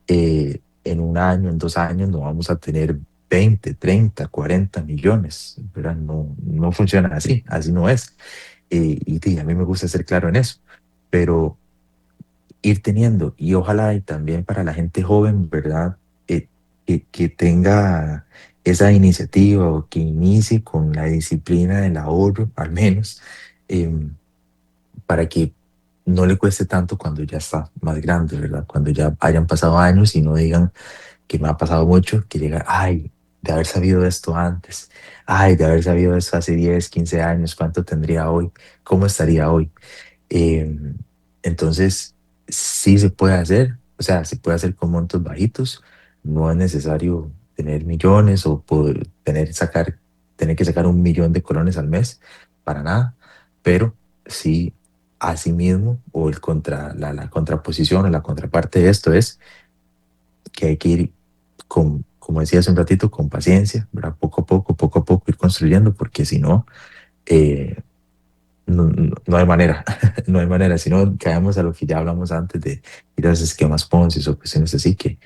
en un año, en 2 años, no vamos a tener 20, 30, 40 millones, ¿verdad? No, no funciona así, así no es. Y a mí me gusta ser claro en eso, pero ir teniendo, y ojalá y también para la gente joven, ¿verdad? Que tenga esa iniciativa o que inicie con la disciplina del ahorro, al menos, em, para que no le cueste tanto cuando ya está más grande, ¿verdad? Cuando ya hayan pasado años y no digan que me ha pasado mucho, que llega, ay, de haber sabido esto antes, ay, de haber sabido esto hace 10 15 años, ¿cuánto tendría hoy? ¿Cómo estaría hoy? Em, entonces, sí se puede hacer, o sea, se puede hacer con montos bajitos, no es necesario tener millones o poder tener que sacar 1.000.000 de colones al mes, para nada, pero sí, asimismo, o la contraposición o la contraparte de esto es que hay que ir con, como decía hace un ratito, con paciencia, ¿verdad? Poco a poco ir construyendo, porque si no, eh, no hay manera, no hay manera, si no caemos a lo que ya hablamos antes de ir a esos esquemas Ponzi o cuestiones así que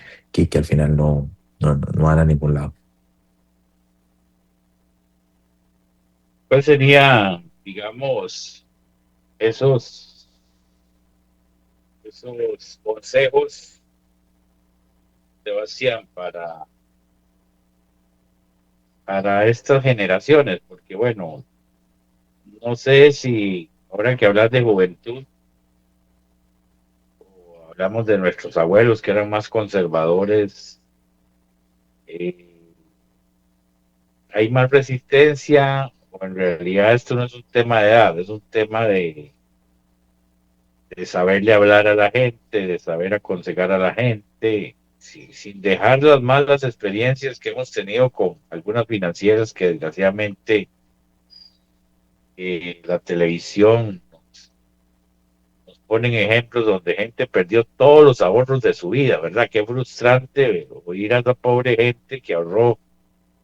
al final no van a ningún lado. ¿Cuál sería, digamos, esos, esos consejos, Sebastián, para estas generaciones? Porque bueno, no sé si ahora que hablas de juventud, o hablamos de nuestros abuelos que eran más conservadores, eh, ¿hay más resistencia o en realidad esto no es un tema de edad, es un tema de saberle hablar a la gente, de saber aconsejar a la gente, sin dejar las malas experiencias que hemos tenido con algunas financieras que desgraciadamente la televisión nos ponen ejemplos donde gente perdió todos los ahorros de su vida, ¿verdad? Qué frustrante oír a la pobre gente que ahorró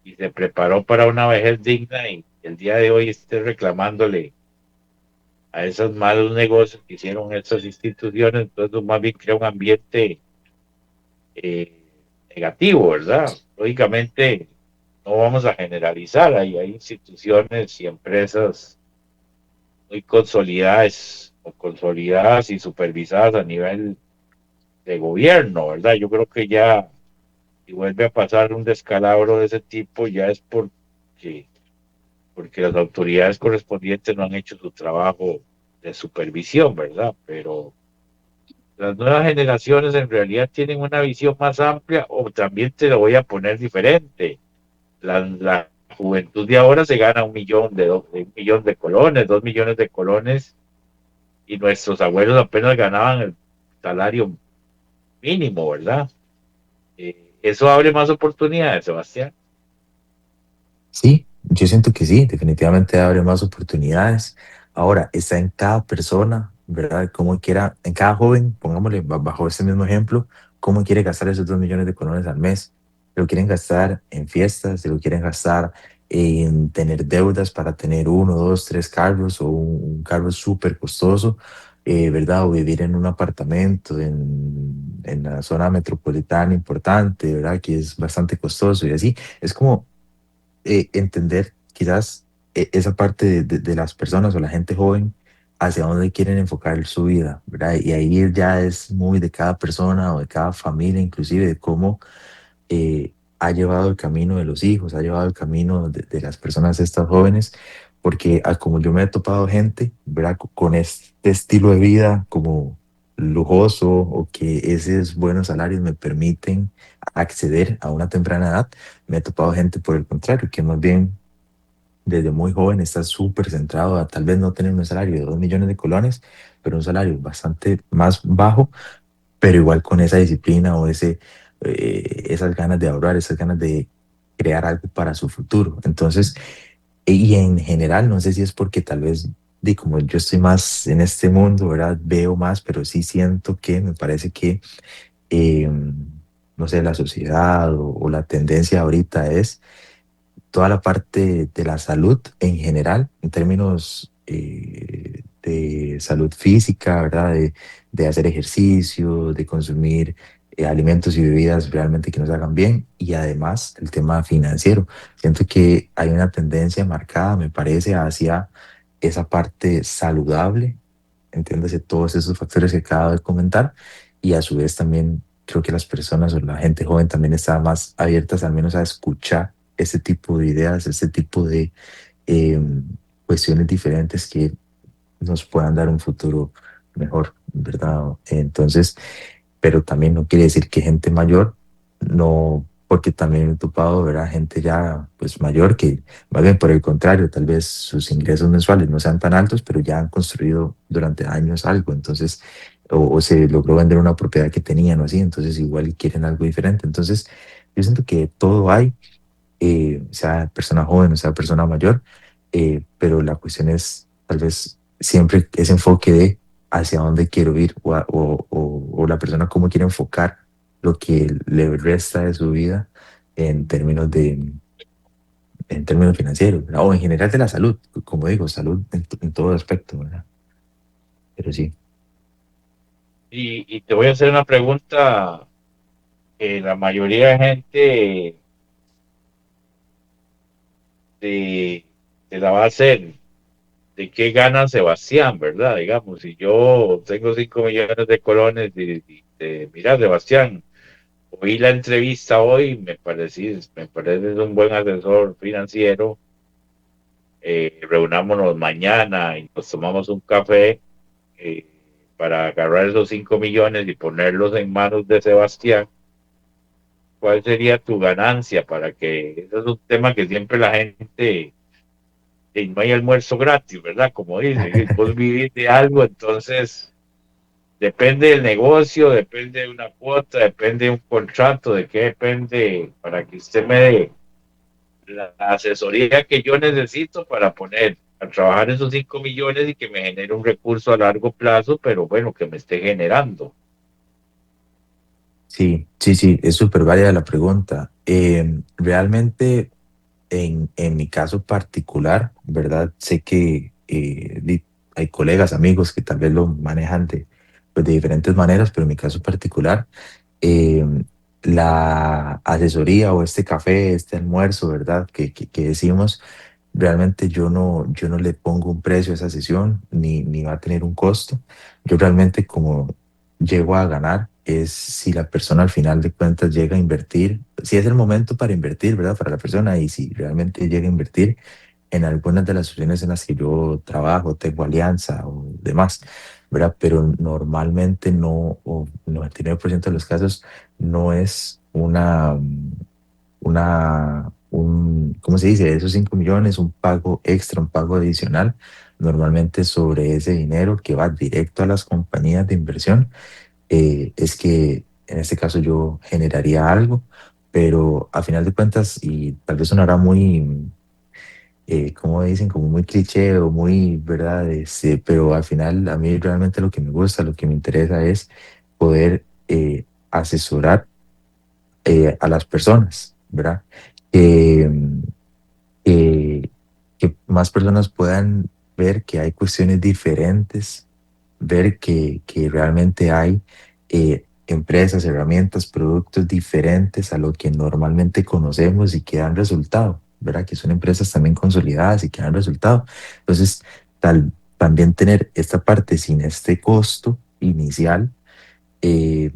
y se preparó para una vejez digna y el día de hoy esté reclamándole a esos malos negocios que hicieron estas instituciones, entonces más bien crea un ambiente negativo, ¿verdad? Lógicamente, no vamos a generalizar, hay instituciones y empresas muy consolidadas o consolidadas y supervisadas a nivel de gobierno, ¿verdad? Yo creo que ya, si vuelve a pasar un descalabro de ese tipo, ya es porque las autoridades correspondientes no han hecho su trabajo de supervisión, ¿verdad? Pero las nuevas generaciones en realidad tienen una visión más amplia o también te lo voy a poner diferente. La juventud de ahora se gana 1 millón de 1 millón de colones, 2 millones de colones y nuestros abuelos apenas ganaban el salario mínimo, ¿verdad? Eso abre más oportunidades, Sebastián. Sí, yo siento que sí, definitivamente abre más oportunidades. Ahora, está en cada persona, ¿verdad? Cómo quiera, en cada joven, pongámosle bajo este mismo ejemplo, cómo quiere gastar esos 2.000.000 de colones al mes. Se lo quieren gastar en fiestas, se lo quieren gastar en tener deudas para tener uno, dos, tres carros o un carro súper costoso, ¿verdad? O vivir en un apartamento en la zona metropolitana importante, ¿verdad? Que es bastante costoso y así. Es como entender quizás esa parte de las personas o la gente joven hacia dónde quieren enfocar su vida, ¿verdad? Y ahí ya es muy de cada persona o de cada familia, inclusive de cómo ha llevado el camino de los hijos, ha llevado el camino de las personas estas jóvenes, porque como yo me he topado gente, ¿verdad? Con este estilo de vida como lujoso o que esos buenos salarios me permiten acceder a una temprana edad, me he topado gente por el contrario, que más bien desde muy joven está súper centrado a tal vez no tener un salario de 2.000.000 de colones, pero un salario bastante más bajo, pero igual con esa disciplina o esas ganas de ahorrar, esas ganas de crear algo para su futuro. Entonces, y en general, no sé si es porque tal vez como yo estoy más en este mundo, ¿verdad? Veo más, pero sí siento que me parece que, eh, no sé, la sociedad o la tendencia ahorita es toda la parte de la salud en general, en términos de salud física, ¿verdad? De hacer ejercicio, de consumir alimentos y bebidas realmente que nos hagan bien y además el tema financiero. Siento que hay una tendencia marcada, me parece, hacia esa parte saludable, entiéndase todos esos factores que acabo de comentar y a su vez también creo que las personas o la gente joven también está más abiertas al menos a escuchar ese tipo de ideas, ese tipo de eh, cuestiones diferentes que nos puedan dar un futuro mejor, ¿verdad? Entonces, pero también no quiere decir que gente mayor no, porque también he topado, ¿verdad? Gente ya pues mayor que, más bien por el contrario, tal vez sus ingresos mensuales no sean tan altos, pero ya han construido durante años algo, entonces, o se logró vender una propiedad que tenían o así, entonces igual quieren algo diferente. Entonces, yo siento que todo hay, sea persona joven o sea persona mayor, pero la cuestión es tal vez siempre ese enfoque de hacia dónde quiero ir o la persona cómo quiere enfocar lo que le resta de su vida en términos en términos financieros, ¿verdad? O en general de la salud, como digo, salud en todo aspecto, ¿verdad? Pero sí, Y te voy a hacer una pregunta que la mayoría de gente te, te la va a hacer. ¿De qué gana Sebastián, verdad? Digamos, si yo tengo 5 millones de colones mira, Sebastián, oí la entrevista hoy, me parece un buen asesor financiero, reunámonos mañana y nos tomamos un café eh, para agarrar esos 5 millones y ponerlos en manos de Sebastián. ¿Cuál sería tu ganancia para que, eso es un tema que siempre la gente, y no hay almuerzo gratis, ¿verdad? Como dicen, y vos vivís de algo, entonces depende del negocio, depende de una cuota, depende de un contrato, de qué depende para que usted me dé la asesoría que yo necesito para poner a trabajar esos 5 millones y que me genere un recurso a largo plazo, pero bueno, que me esté generando. sí, sí, sí, es súper válida la pregunta. Realmente en mi caso particular, ¿verdad? Sé que hay colegas, amigos que tal vez lo manejan pues, de diferentes maneras, pero en mi caso particular, eh, la asesoría o este café, este almuerzo, ¿verdad? Que decimos, realmente yo no le pongo un precio a esa sesión, ni va a tener un costo. Yo realmente como llego a ganar es si la persona al final de cuentas llega a invertir, si es el momento para invertir, ¿verdad? Para la persona y si realmente llega a invertir en algunas de las opciones en las que yo trabajo, tengo alianza o demás, ¿verdad? Pero normalmente no, o 99% de los casos no es ¿cómo se dice? Esos 5 millones, un pago extra, un pago adicional, normalmente sobre ese dinero que va directo a las compañías de inversión, es que en este caso yo generaría algo, pero a final de cuentas, y tal vez sonará muy, como dicen, como muy cliché o muy, ¿verdad? Pero al final a mí realmente lo que me gusta, lo que me interesa es poder asesorar a las personas, ¿verdad? Que, que, que más personas puedan ver que hay cuestiones diferentes, ver que realmente hay empresas, herramientas, productos diferentes a lo que normalmente conocemos y que dan resultado, ¿verdad? Que son empresas también consolidadas y que dan resultado. Entonces, también tener esta parte sin este costo inicial eh,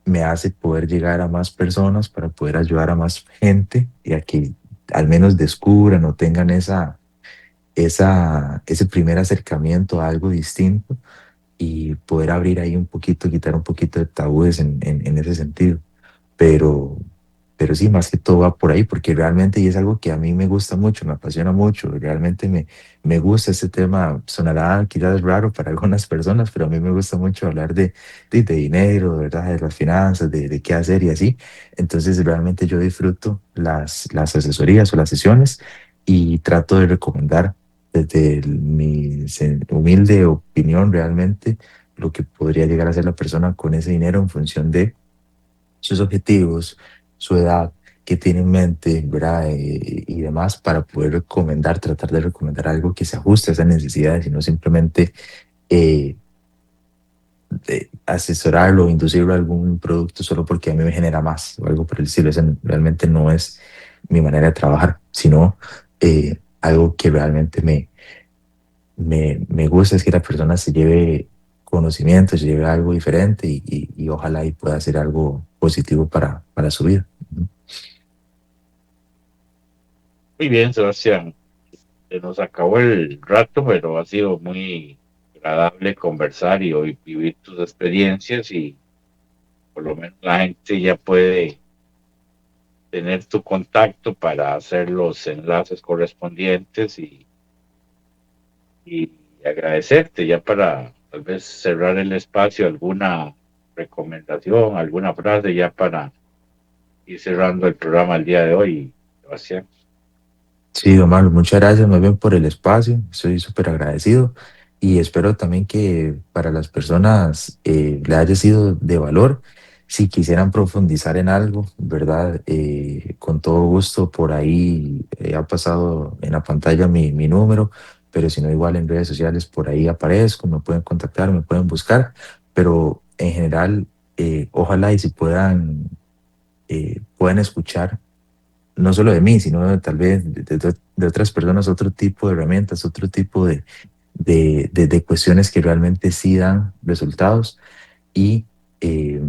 me hace poder llegar a más personas para poder ayudar a más gente y a que al menos descubran o tengan ese primer acercamiento a algo distinto y poder abrir ahí un poquito, quitar un poquito de tabúes en ese sentido. Pero, pero sí, más que todo va por ahí, porque realmente y es algo que a mí me gusta mucho, me apasiona mucho, realmente me gusta este tema, sonará quizás raro para algunas personas, pero a mí me gusta mucho hablar de dinero, ¿verdad? De las finanzas, de qué hacer y así. Entonces realmente yo disfruto las asesorías o las sesiones y trato de recomendar desde humilde opinión, realmente lo que podría llegar a ser la persona con ese dinero en función de sus objetivos, su edad, qué tiene en mente, ¿verdad? Y demás, para poder recomendar, tratar de recomendar algo que se ajuste a esas necesidades y no simplemente eh, asesorarlo o inducirlo a algún producto solo porque a mí me genera más o algo por el estilo. Esa realmente no es mi manera de trabajar, sino algo que realmente me gusta es que la persona se lleve conocimiento, se lleve algo diferente y ojalá y pueda hacer algo positivo para su vida. Ujú. Muy bien, Sebastián. Se nos acabó el rato, pero ha sido muy agradable conversar y hoy vivir tus experiencias y por lo menos la gente ya puede tener tu contacto para hacer los enlaces correspondientes y agradecerte ya para tal vez cerrar el espacio, alguna recomendación, alguna frase ya para ir cerrando el programa el día de hoy, Sebastián. Sí, don Marlon, muchas gracias más bien por el espacio. Estoy súper agradecido y espero también que para las personas le haya sido de valor. Si quisieran profundizar en algo, ¿verdad? Con todo gusto, por ahí ha pasado en la pantalla mi número, pero si no, igual en redes sociales por ahí aparezco, me pueden contactar, me pueden buscar, pero en general, ojalá y si puedan escuchar no solo de mí, sino tal vez de otras personas, otro tipo de herramientas, otro tipo de cuestiones que realmente sí dan resultados y eh,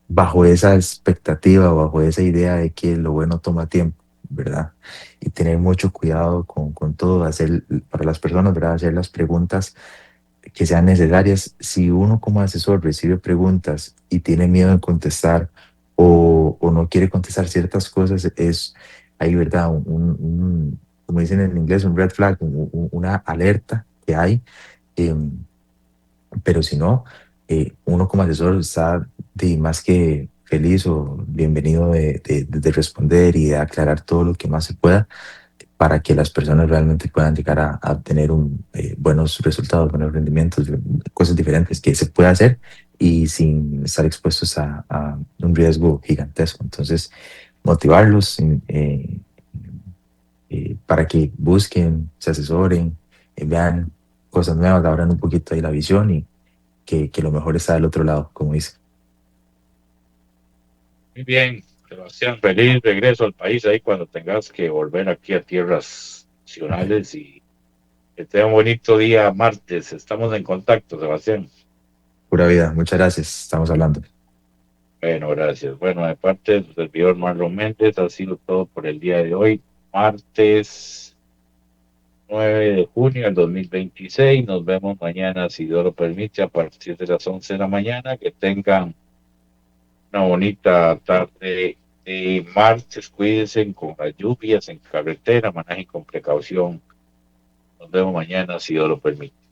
bajo esa expectativa, bajo esa idea de que lo bueno toma tiempo, ¿verdad? Y tener mucho cuidado con todo, hacer para las personas, ¿verdad? Hacer las preguntas que sean necesarias. Si uno como asesor recibe preguntas y tiene miedo en contestar o no quiere contestar ciertas cosas, es ahí, ¿verdad? Como dicen en inglés, un red flag, una alerta que hay. em, pero si no, uno como asesor está más que feliz o bienvenido de responder y de aclarar todo lo que más se pueda para que las personas realmente puedan llegar a tener buenos resultados, buenos rendimientos, cosas diferentes que se puede hacer y sin estar expuestos a un riesgo gigantesco. Entonces, motivarlos para que busquen, se asesoren, vean cosas nuevas, abran un poquito ahí la visión y que lo mejor está del otro lado, como dice. Muy bien, Sebastián, feliz regreso al país ahí cuando tengas que volver aquí a tierras nacionales y que tenga un bonito día martes. Estamos en contacto, Sebastián. Pura vida, muchas gracias, estamos hablando. Bueno, gracias. Bueno, de parte de su servidor Marlon Méndez, ha sido todo por el día de hoy, martes 9 de junio del 2026. Nos vemos mañana, si Dios lo permite, a partir de las 11 de la mañana. Que tengan una bonita tarde de martes. Cuídense con las lluvias en carretera, manejen con precaución. Nos vemos mañana, si Dios lo permite.